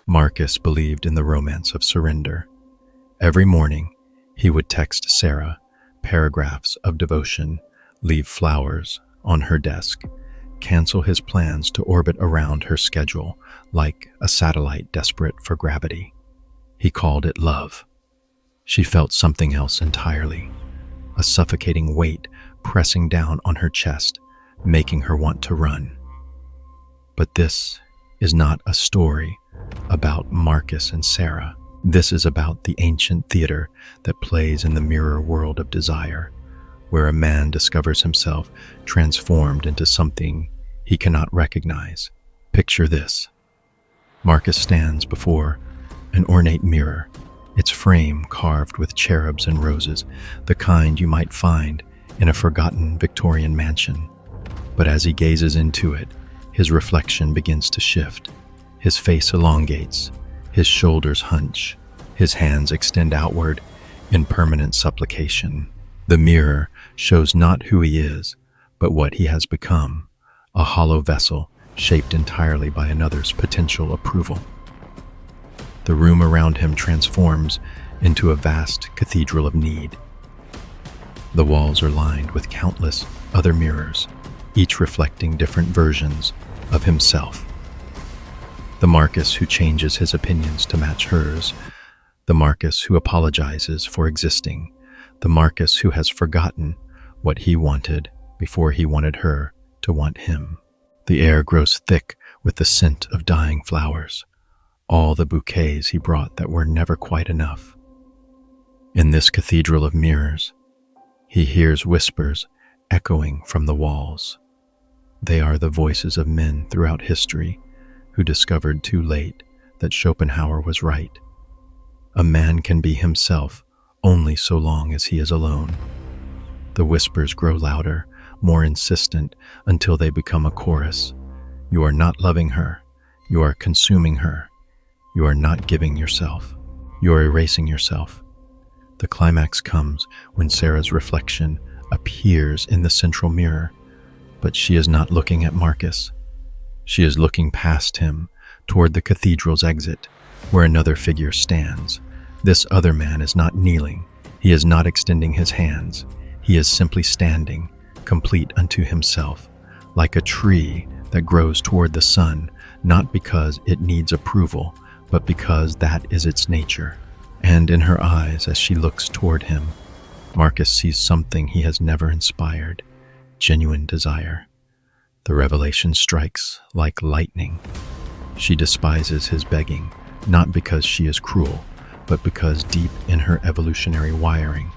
Marcus believed in the romance of surrender. Every morning, he would text Sarah paragraphs of devotion, leave flowers on her desk, cancel his plans to orbit around her schedule like a satellite desperate for gravity. He called it love. She felt something else entirely, a suffocating weight pressing down on her chest, making her want to run. But this is not a story about Marcus and Sarah. This is about the ancient theater that plays in the mirror world of desire, where a man discovers himself transformed into something he cannot recognize. Picture this. Marcus stands before an ornate mirror, its frame carved with cherubs and roses, the kind you might find in a forgotten Victorian mansion. But as he gazes into it, his reflection begins to shift. His face elongates, his shoulders hunch, his hands extend outward in permanent supplication. The mirror shows not who he is, but what he has become, a hollow vessel shaped entirely by another's potential approval. The room around him transforms into a vast cathedral of need. The walls are lined with countless other mirrors, each reflecting different versions of himself. The Marcus who changes his opinions to match hers, the Marcus who apologizes for existing, the Marcus who has forgotten what he wanted before he wanted her to want him. The air grows thick with the scent of dying flowers, all the bouquets he brought that were never quite enough. In this cathedral of mirrors, he hears whispers echoing from the walls. They are the voices of men throughout history who discovered too late that Schopenhauer was right. A man can be himself only so long as he is alone. The whispers grow louder, more insistent, until they become a chorus. You are not loving her. You are consuming her. You are not giving yourself. You are erasing yourself. The climax comes when Sarah's reflection appears in the central mirror, but she is not looking at Marcus. She is looking past him toward the cathedral's exit, where another figure stands. This other man is not kneeling. He is not extending his hands. He is simply standing, complete unto himself, like a tree that grows toward the sun, not because it needs approval, but because that is its nature. And in her eyes, as she looks toward him, Marcus sees something he has never inspired: genuine desire. The revelation strikes like lightning. She despises his begging, not because she is cruel, but because deep in her evolutionary wiring,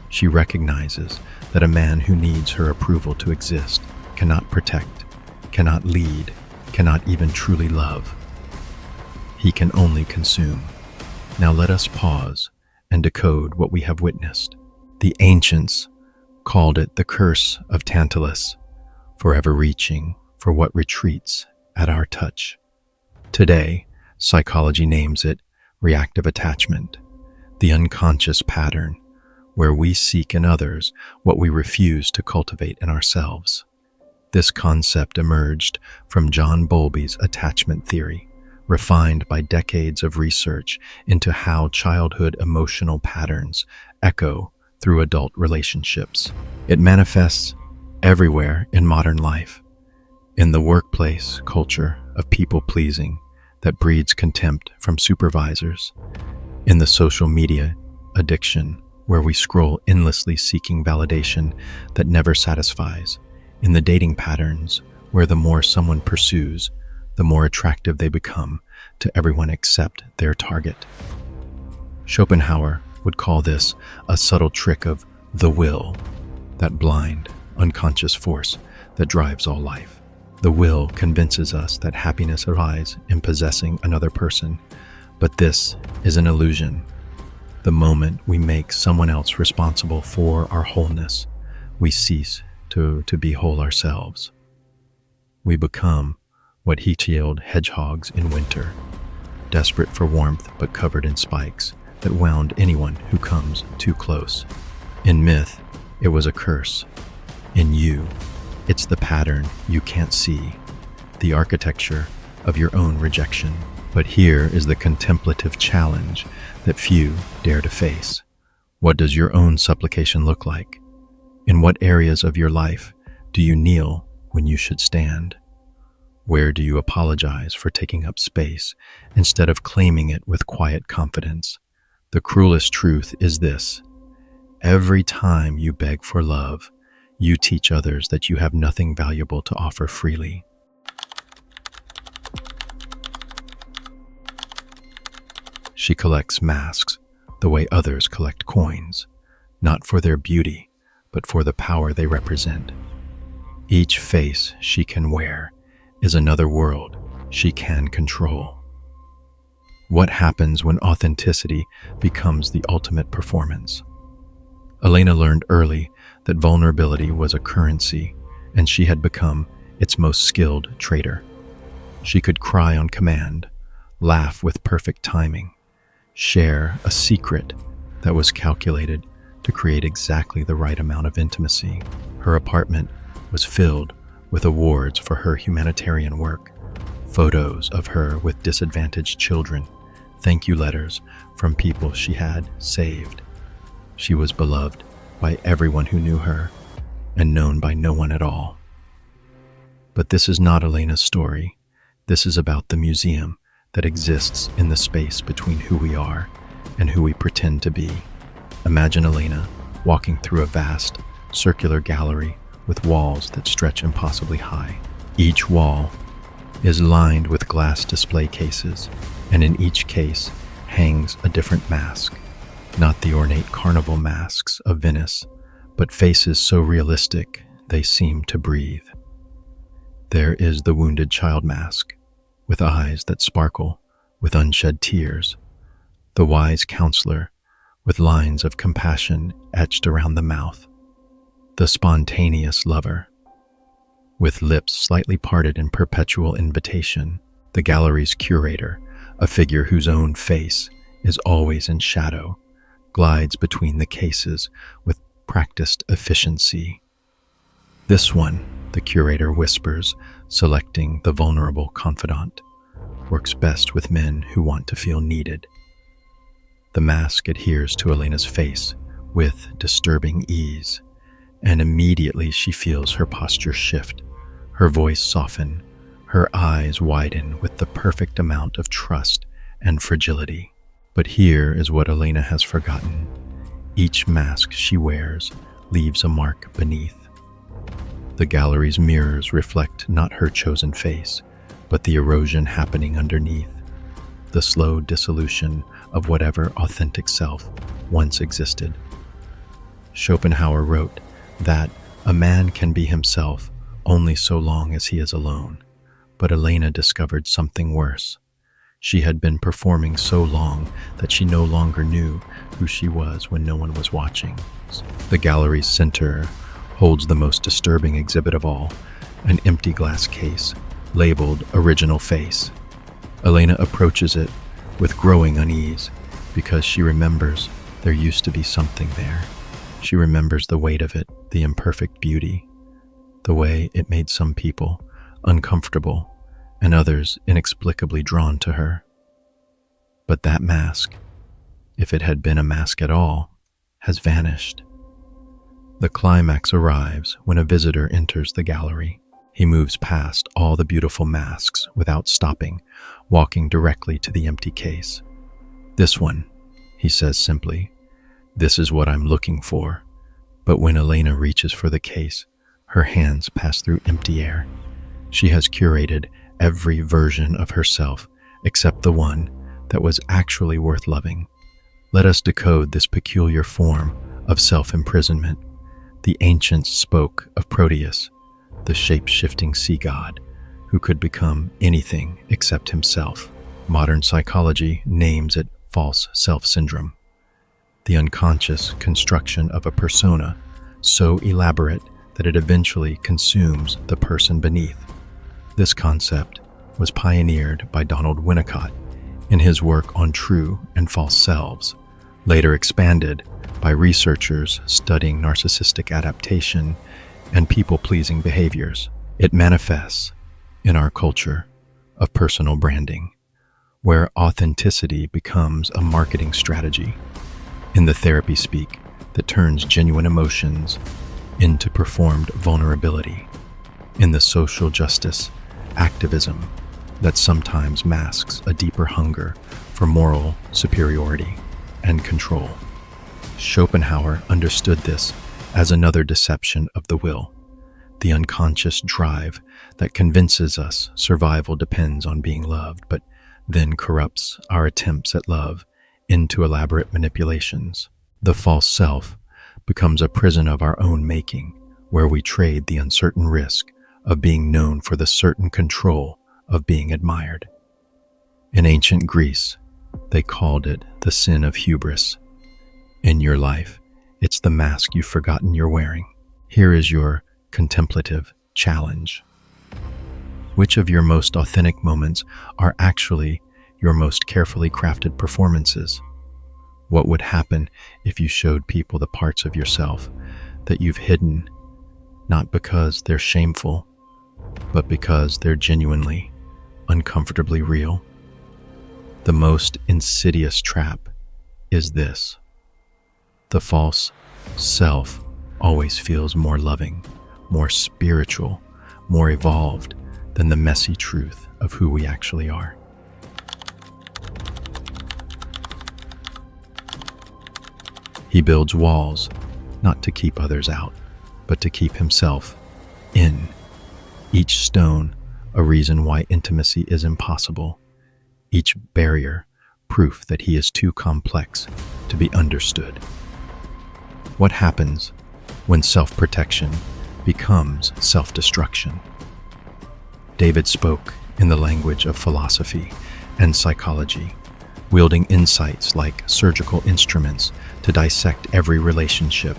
she recognizes that a man who needs her approval to exist cannot protect, cannot lead, cannot even truly love. He can only consume. Now let us pause and decode what we have witnessed. The ancients called it the curse of Tantalus, forever reaching for what retreats at our touch. Today, psychology names it reactive attachment, the unconscious pattern where we seek in others what we refuse to cultivate in ourselves. This concept emerged from John Bowlby's attachment theory, refined by decades of research into how childhood emotional patterns echo through adult relationships. It manifests everywhere in modern life, in the workplace culture of people-pleasing that breeds contempt from supervisors, in the social media addiction where we scroll endlessly seeking validation that never satisfies, in the dating patterns where the more someone pursues, the more attractive they become to everyone except their target. Schopenhauer would call this a subtle trick of the will, that blind, unconscious force that drives all life. The will convinces us that happiness lies in possessing another person, but this is an illusion. The moment we make someone else responsible for our wholeness, we cease to be whole ourselves. We become what he-tailed hedgehogs in winter, desperate for warmth but covered in spikes that wound anyone who comes too close. In myth, it was a curse. In you, it's the pattern you can't see, the architecture of your own rejection. But here is the contemplative challenge that few dare to face. What does your own supplication look like? In what areas of your life do you kneel when you should stand? Where do you apologize for taking up space instead of claiming it with quiet confidence? The cruelest truth is this: every time you beg for love, you teach others that you have nothing valuable to offer freely. She collects masks the way others collect coins, not for their beauty, but for the power they represent. Each face she can wear is another world she can control. What happens when authenticity becomes the ultimate performance? Elena learned early that vulnerability was a currency, and she had become its most skilled trader. She could cry on command, laugh with perfect timing, share a secret that was calculated to create exactly the right amount of intimacy. Her apartment was filled with awards for her humanitarian work, photos of her with disadvantaged children, thank you letters from people she had saved. She was beloved by everyone who knew her and known by no one at all. But this is not Elena's story. This is about the museum that exists in the space between who we are and who we pretend to be. Imagine Elena walking through a vast, circular gallery with walls that stretch impossibly high. Each wall is lined with glass display cases, and in each case hangs a different mask. Not the ornate carnival masks of Venice, but faces so realistic they seem to breathe. There is the wounded child mask, with eyes that sparkle with unshed tears, the wise counselor with lines of compassion etched around the mouth, the spontaneous lover with lips slightly parted in perpetual invitation, the gallery's curator, a figure whose own face is always in shadow, glides between the cases with practiced efficiency. This one, the curator whispers, selecting the vulnerable confidant, works best with men who want to feel needed. The mask adheres to Elena's face with disturbing ease, and immediately she feels her posture shift, her voice soften, her eyes widen with the perfect amount of trust and fragility. But here is what Elena has forgotten. Each mask she wears leaves a mark beneath. The gallery's mirrors reflect not her chosen face, but the erosion happening underneath, the slow dissolution of whatever authentic self once existed. Schopenhauer wrote that a man can be himself only so long as he is alone, but Elena discovered something worse. She had been performing so long that she no longer knew who she was when no one was watching. The gallery's center holds the most disturbing exhibit of all, an empty glass case labeled Original Face. Elena approaches it with growing unease because she remembers there used to be something there. She remembers the weight of it, the imperfect beauty, the way it made some people uncomfortable and others inexplicably drawn to her. But that mask, if it had been a mask at all, has vanished. The climax arrives when a visitor enters the gallery. He moves past all the beautiful masks without stopping, walking directly to the empty case. "This one," he says simply. "This is what I'm looking for." But when Elena reaches for the case, her hands pass through empty air. She has curated every version of herself except the one that was actually worth loving. Let us decode this peculiar form of self-imprisonment. The ancients spoke of Proteus, the shape-shifting sea god, who could become anything except himself. Modern psychology names it false self-syndrome, the unconscious construction of a persona so elaborate that it eventually consumes the person beneath. This concept was pioneered by Donald Winnicott in his work on true and false selves, later expanded by researchers studying narcissistic adaptation and people-pleasing behaviors. It manifests in our culture of personal branding, where authenticity becomes a marketing strategy, in the therapy speak that turns genuine emotions into performed vulnerability, in the social justice activism that sometimes masks a deeper hunger for moral superiority and control. Schopenhauer understood this as another deception of the will, the unconscious drive that convinces us survival depends on being loved, but then corrupts our attempts at love into elaborate manipulations. The false self becomes a prison of our own making, where we trade the uncertain risk of being known for the certain control of being admired. In ancient Greece, they called it the sin of hubris. In your life, it's the mask you've forgotten you're wearing. Here is your contemplative challenge. Which of your most authentic moments are actually your most carefully crafted performances? What would happen if you showed people the parts of yourself that you've hidden, not because they're shameful, but because they're genuinely, uncomfortably real? The most insidious trap is this: the false self always feels more loving, more spiritual, more evolved than the messy truth of who we actually are. He builds walls, not to keep others out, but to keep himself in. Each stone, a reason why intimacy is impossible. Each barrier, proof that he is too complex to be understood. What happens when self-protection becomes self-destruction? David spoke in the language of philosophy and psychology, wielding insights like surgical instruments to dissect every relationship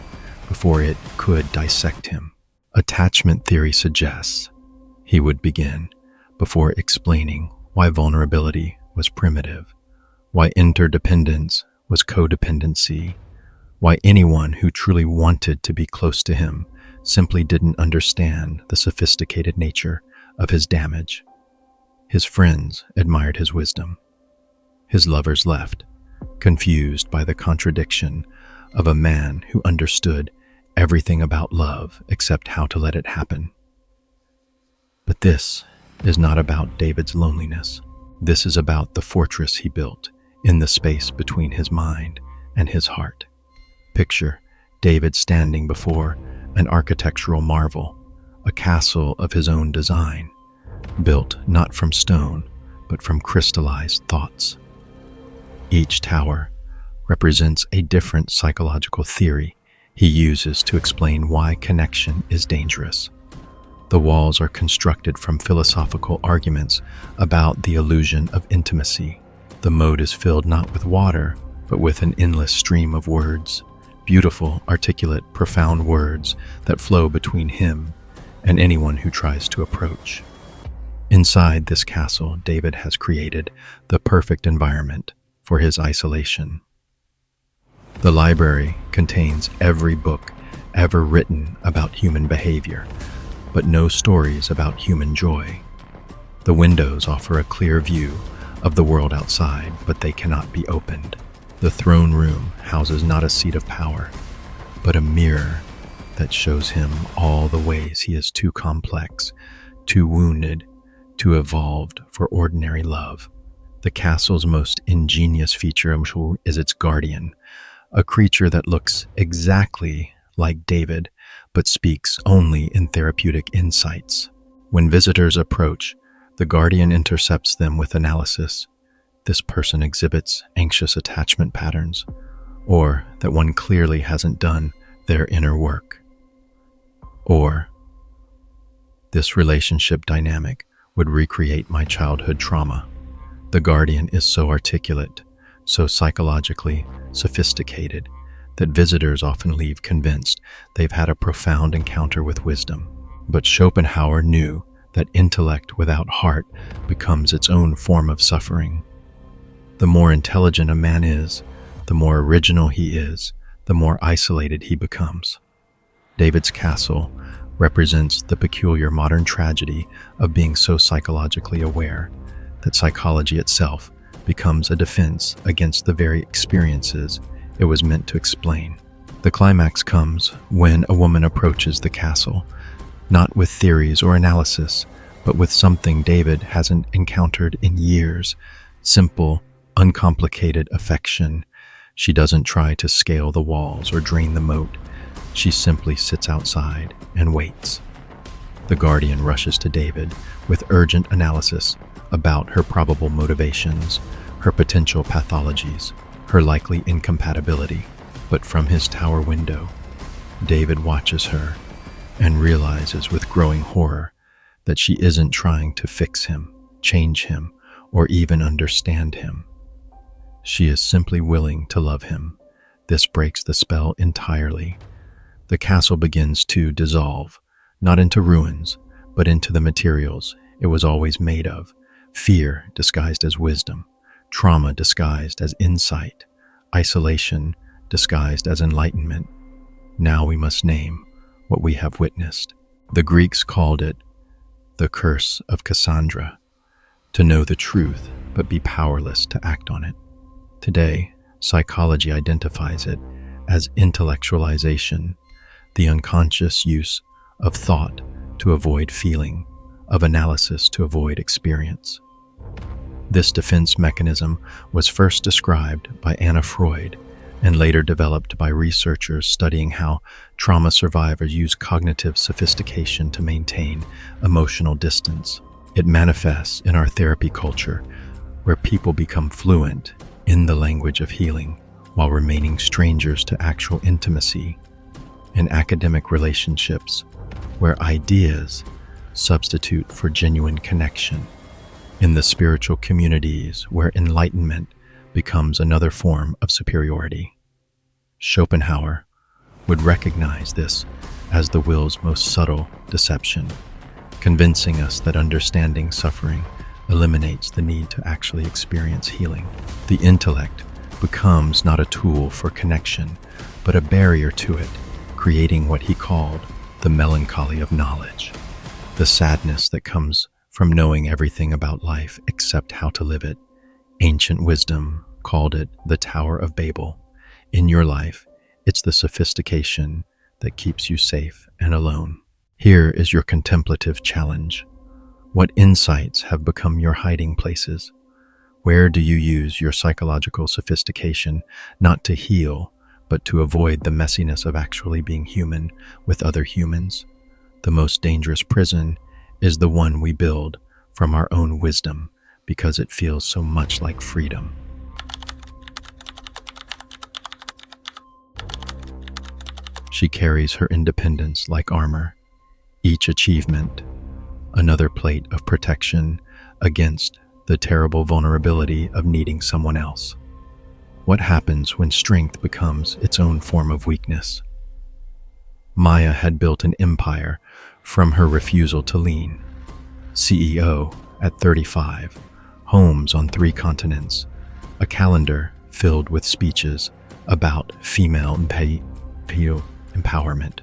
before it could dissect him. Attachment theory suggests he would begin before explaining why vulnerability was primitive, why interdependence was codependency, why anyone who truly wanted to be close to him simply didn't understand the sophisticated nature of his damage. His friends admired his wisdom. His lovers left, confused by the contradiction of a man who understood everything about love except how to let it happen. But this is not about David's loneliness. This is about the fortress he built in the space between his mind and his heart. Picture David standing before an architectural marvel, a castle of his own design, built not from stone, but from crystallized thoughts. Each tower represents a different psychological theory he uses to explain why connection is dangerous. The walls are constructed from philosophical arguments about the illusion of intimacy. The moat is filled not with water, but with an endless stream of words, beautiful, articulate, profound words that flow between him and anyone who tries to approach. Inside this castle, David has created the perfect environment for his isolation. The library contains every book ever written about human behavior, but no stories about human joy. The windows offer a clear view of the world outside, but they cannot be opened. The throne room houses not a seat of power, but a mirror that shows him all the ways he is too complex, too wounded, too evolved for ordinary love. The castle's most ingenious feature is its guardian, a creature that looks exactly like David, but speaks only in therapeutic insights. When visitors approach, the guardian intercepts them with analysis. This person exhibits anxious attachment patterns, or that one clearly hasn't done their inner work. Or, this relationship dynamic would recreate my childhood trauma. The guardian is so articulate, so psychologically sophisticated, that visitors often leave convinced they've had a profound encounter with wisdom. But Schopenhauer knew that intellect without heart becomes its own form of suffering. The more intelligent a man is, the more original he is, the more isolated he becomes. David's castle represents the peculiar modern tragedy of being so psychologically aware that psychology itself becomes a defense against the very experiences it was meant to explain. The climax comes when a woman approaches the castle, not with theories or analysis, but with something David hasn't encountered in years: simple, uncomplicated affection. She doesn't try to scale the walls or drain the moat. She simply sits outside and waits. The guardian rushes to David with urgent analysis about her probable motivations, her potential pathologies, her likely incompatibility. But from his tower window, David watches her and realizes with growing horror that she isn't trying to fix him, change him, or even understand him. She is simply willing to love him. This breaks the spell entirely. The castle begins to dissolve, not into ruins, but into the materials it was always made of: fear disguised as wisdom, trauma disguised as insight, isolation disguised as enlightenment. Now we must name what we have witnessed. The Greeks called it the curse of Cassandra: to know the truth but be powerless to act on it. Today, psychology identifies it as intellectualization, the unconscious use of thought to avoid feeling, of analysis to avoid experience. This defense mechanism was first described by Anna Freud and later developed by researchers studying how trauma survivors use cognitive sophistication to maintain emotional distance. It manifests in our therapy culture, where people become fluent in the language of healing while remaining strangers to actual intimacy; in academic relationships, where ideas substitute for genuine connection; in the spiritual communities, where enlightenment becomes another form of superiority. Schopenhauer would recognize this as the will's most subtle deception, convincing us that understanding suffering eliminates the need to actually experience healing. The intellect becomes not a tool for connection, but a barrier to it, creating what he called the melancholy of knowledge, the sadness that comes from knowing everything about life except how to live it. Ancient wisdom called it the Tower of Babel. In your life, it's the sophistication that keeps you safe and alone. Here is your contemplative challenge. What insights have become your hiding places? Where do you use your psychological sophistication not to heal, but to avoid the messiness of actually being human with other humans? The most dangerous prison is the one we build from our own wisdom, because it feels so much like freedom. She carries her independence like armor, each achievement another plate of protection against the terrible vulnerability of needing someone else. What happens when strength becomes its own form of weakness? Maya had built an empire from her refusal to lean. CEO at 35, homes on 3 continents, a calendar filled with speeches about female empowerment.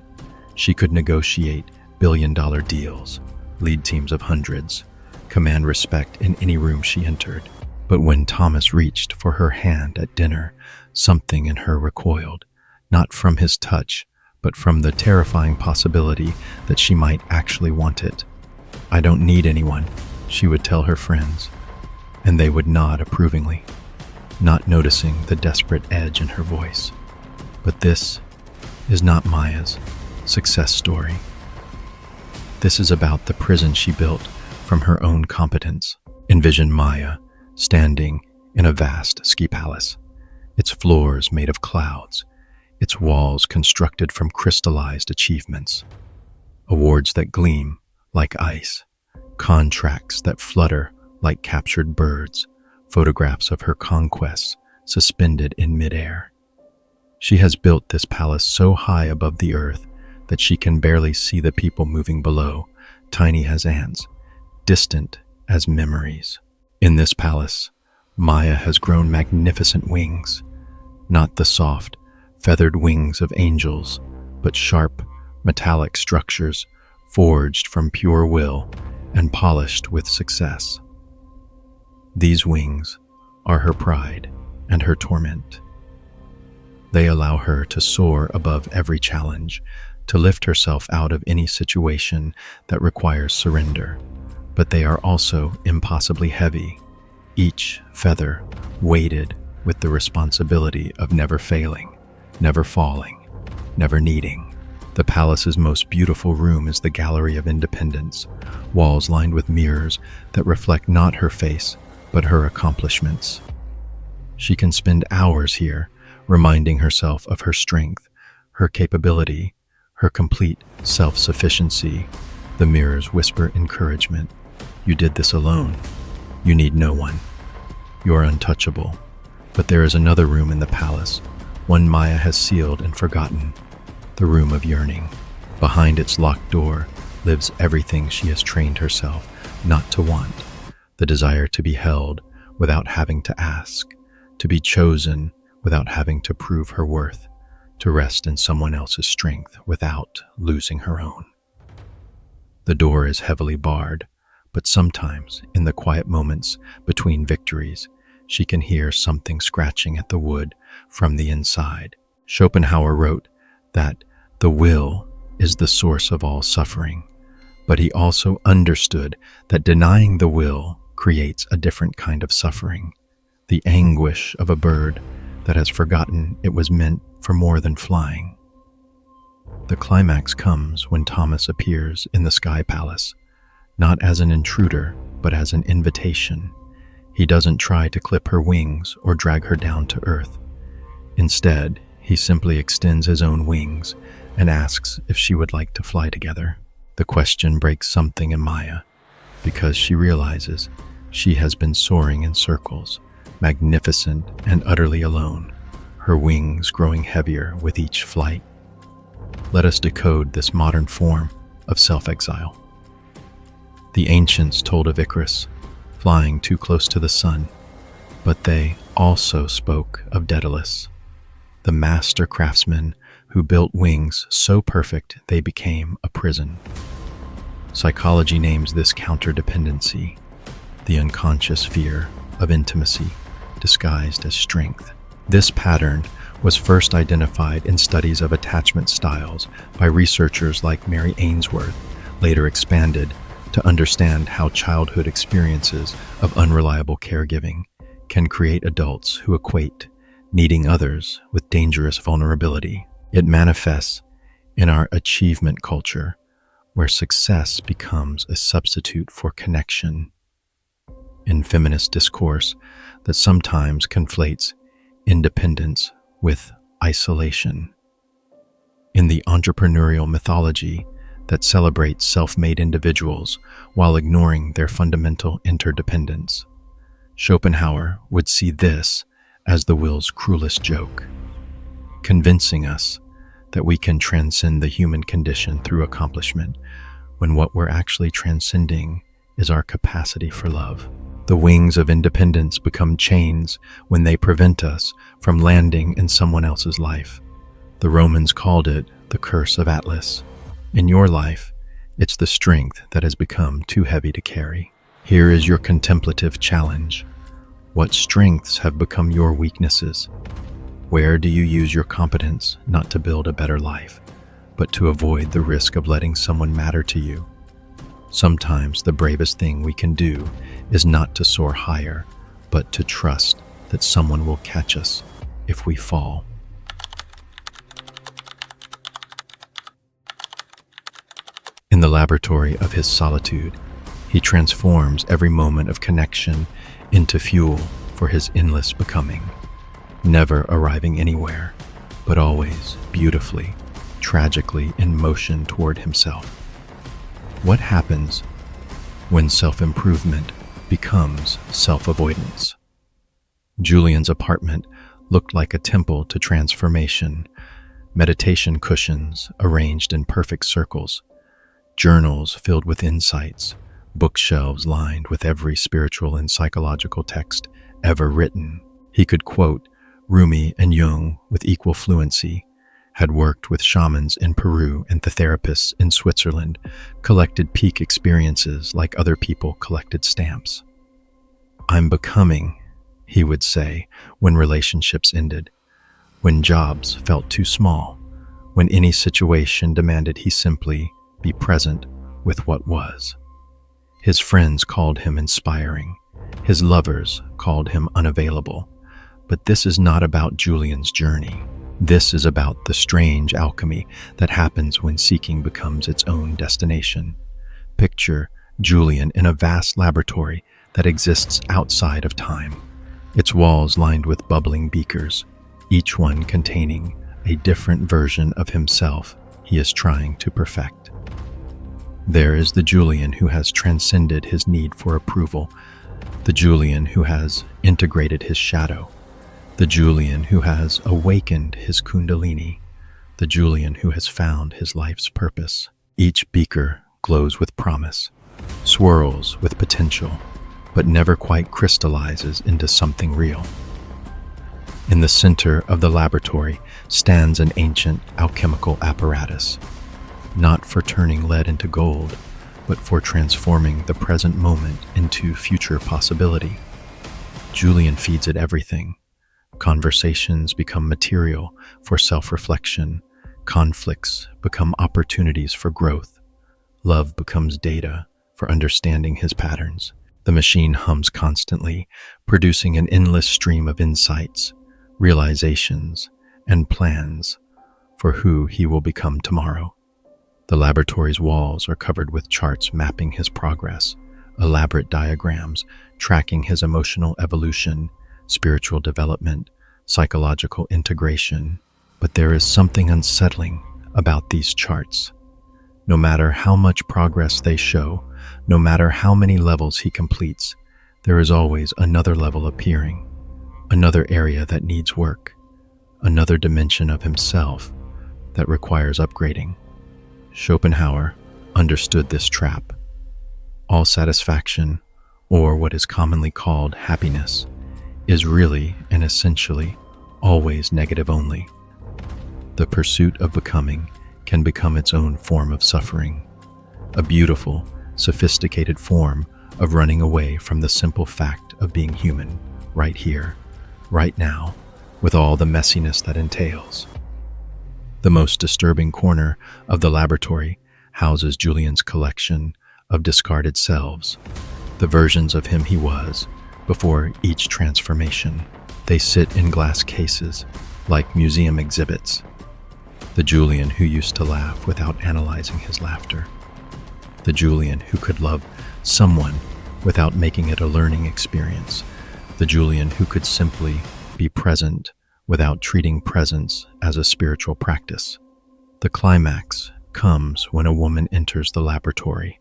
She could negotiate billion-dollar deals, lead teams of hundreds, command respect in any room she entered. But when Thomas reached for her hand at dinner, something in her recoiled, not from his touch, but from the terrifying possibility that she might actually want it. "I don't need anyone," she would tell her friends, and they would nod approvingly, not noticing the desperate edge in her voice. But this is not Maya's success story. This is about the prison she built from her own competence. Envision Maya standing in a vast ski palace, its floors made of clouds, its walls constructed from crystallized achievements, awards that gleam like ice, contracts that flutter like captured birds, photographs of her conquests suspended in midair. She has built this palace so high above the earth that she can barely see the people moving below, tiny as ants, distant as memories. In this palace, Maya has grown magnificent wings, not the soft, feathered wings of angels, but sharp, metallic structures forged from pure will and polished with success. These wings are her pride and her torment. They allow her to soar above every challenge, to lift herself out of any situation that requires surrender. But they are also impossibly heavy, each feather weighted with the responsibility of never failing, never falling, never needing. The palace's most beautiful room is the Gallery of Independence, walls lined with mirrors that reflect not her face, but her accomplishments. She can spend hours here, reminding herself of her strength, her capability, her complete self-sufficiency. The mirrors whisper encouragement. You did this alone. You need no one. You are untouchable. But there is another room in the palace, one Maya has sealed and forgotten, the room of yearning. Behind its locked door lives everything she has trained herself not to want, the desire to be held without having to ask, to be chosen without having to prove her worth, to rest in someone else's strength without losing her own. The door is heavily barred, but sometimes, in the quiet moments between victories, she can hear something scratching at the wood from the inside. Schopenhauer wrote that the will is the source of all suffering, but he also understood that denying the will creates a different kind of suffering, the anguish of a bird that has forgotten it was meant for more than flying. The climax comes when Thomas appears in the Sky Palace, not as an intruder, but as an invitation. He doesn't try to clip her wings or drag her down to earth. Instead, he simply extends his own wings and asks if she would like to fly together. The question breaks something in Maya, because she realizes she has been soaring in circles, magnificent and utterly alone, her wings growing heavier with each flight. Let us decode this modern form of self-exile. The ancients told of Icarus flying too close to the sun, but they also spoke of Daedalus, the master craftsman who built wings so perfect they became a prison. Psychology names this counterdependency, the unconscious fear of intimacy disguised as strength. This pattern was first identified in studies of attachment styles by researchers like Mary Ainsworth, later expanded to understand how childhood experiences of unreliable caregiving can create adults who equate needing others with dangerous vulnerability. It manifests in our achievement culture, where success becomes a substitute for connection. In feminist discourse that sometimes conflates independence with isolation. In the entrepreneurial mythology that celebrates self-made individuals while ignoring their fundamental interdependence. Schopenhauer would see this as the will's cruelest joke, convincing us that we can transcend the human condition through accomplishment, when what we're actually transcending is our capacity for love. The wings of independence become chains when they prevent us from landing in someone else's life. The Romans called it the curse of Atlas. In your life, it's the strength that has become too heavy to carry. Here is your contemplative challenge. What strengths have become your weaknesses? Where do you use your competence not to build a better life, but to avoid the risk of letting someone matter to you? Sometimes the bravest thing we can do is not to soar higher, but to trust that someone will catch us if we fall. In the laboratory of his solitude, he transforms every moment of connection into fuel for his endless becoming, never arriving anywhere, but always beautifully, tragically in motion toward himself. What happens when self-improvement becomes self-avoidance? Julian's apartment looked like a temple to transformation, meditation cushions arranged in perfect circles, journals filled with insights, bookshelves lined with every spiritual and psychological text ever written. He could quote Rumi and Jung with equal fluency, had worked with shamans in Peru and the therapists in Switzerland, collected peak experiences like other people collected stamps. I'm becoming, he would say when relationships ended, when jobs felt too small, when any situation demanded he simply be present with what was. His friends called him inspiring. His lovers called him unavailable. But this is not about Julian's journey. This is about the strange alchemy that happens when seeking becomes its own destination. Picture Julian in a vast laboratory that exists outside of time, its walls lined with bubbling beakers, each one containing a different version of himself he is trying to perfect. There is the Julian who has transcended his need for approval, the Julian who has integrated his shadow, the Julian who has awakened his kundalini, the Julian who has found his life's purpose. Each beaker glows with promise, swirls with potential, but never quite crystallizes into something real. In the center of the laboratory stands an ancient alchemical apparatus, not for turning lead into gold, but for transforming the present moment into future possibility. Julian feeds it everything. Conversations become material for self-reflection. Conflicts become opportunities for growth. Love becomes data for understanding his patterns. The machine hums constantly, producing an endless stream of insights, realizations, and plans for who he will become tomorrow. The laboratory's walls are covered with charts mapping his progress, elaborate diagrams tracking his emotional evolution, spiritual development, psychological integration. But there is something unsettling about these charts. No matter how much progress they show, no matter how many levels he completes, there is always another level appearing, another area that needs work, another dimension of himself that requires upgrading. Schopenhauer understood this trap. All satisfaction, or what is commonly called happiness, is really and essentially always negative only. The pursuit of becoming can become its own form of suffering, a beautiful, sophisticated form of running away from the simple fact of being human, right here, right now, with all the messiness that entails. The most disturbing corner of the laboratory houses Julian's collection of discarded selves, the versions of him he was before each transformation. They sit in glass cases like museum exhibits. The Julian who used to laugh without analyzing his laughter. The Julian who could love someone without making it a learning experience. The Julian who could simply be present without treating presence as a spiritual practice. The climax comes when a woman enters the laboratory,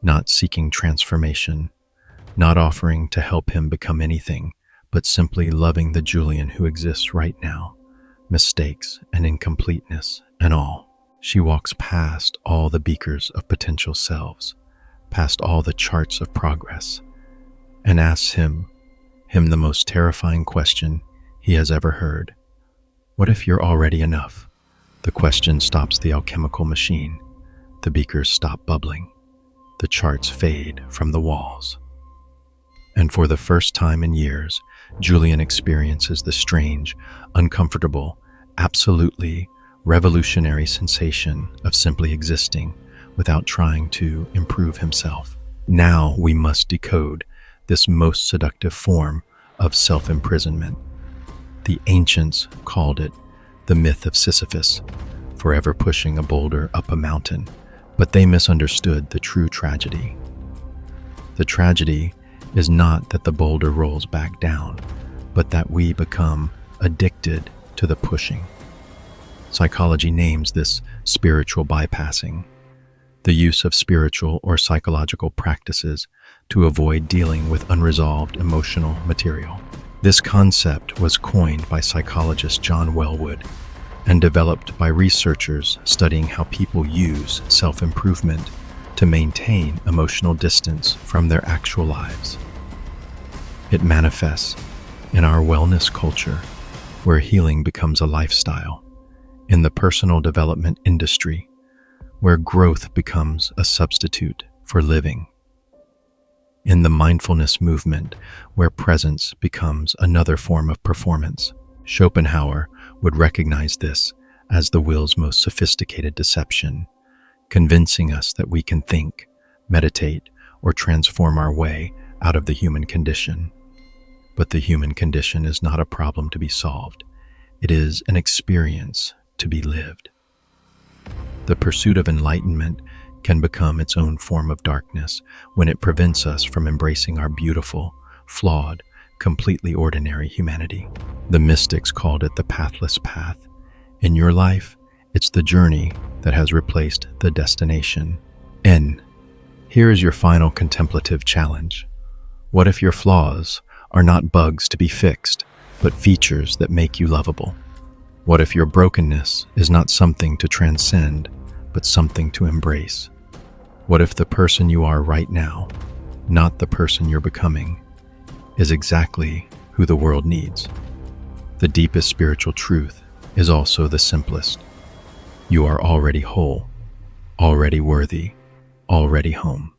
not seeking transformation, not offering to help him become anything, but simply loving the Julian who exists right now, mistakes and incompleteness and all. She walks past all the beakers of potential selves, past all the charts of progress, and asks him the most terrifying question he has ever heard. What if you're already enough? The question stops the alchemical machine. The beakers stop bubbling. The charts fade from the walls. And for the first time in years, Julian experiences the strange, uncomfortable, absolutely revolutionary sensation of simply existing without trying to improve himself. Now we must decode this most seductive form of self-imprisonment. The ancients called it the myth of Sisyphus, forever pushing a boulder up a mountain, but they misunderstood the true tragedy. The tragedy is not that the boulder rolls back down, but that we become addicted to the pushing. Psychology names this spiritual bypassing, the use of spiritual or psychological practices to avoid dealing with unresolved emotional material. This concept was coined by psychologist John Welwood and developed by researchers studying how people use self-improvement to maintain emotional distance from their actual lives. It manifests in our wellness culture, where healing becomes a lifestyle, in the personal development industry, where growth becomes a substitute for living. in the mindfulness movement where presence becomes another form of performance. Schopenhauer would recognize this as the will's most sophisticated deception, convincing us that we can think, meditate, or transform our way out of the human condition. But the human condition is not a problem to be solved. It is an experience to be lived. The pursuit of enlightenment can become its own form of darkness when it prevents us from embracing our beautiful, flawed, completely ordinary humanity. The mystics called it the pathless path. In your life, it's the journey that has replaced the destination. Here is your final contemplative challenge. What if your flaws are not bugs to be fixed, but features that make you lovable? What if your brokenness is not something to transcend, but something to embrace? What if the person you are right now, not the person you're becoming, is exactly who the world needs? The deepest spiritual truth is also the simplest. You are already whole, already worthy, already home.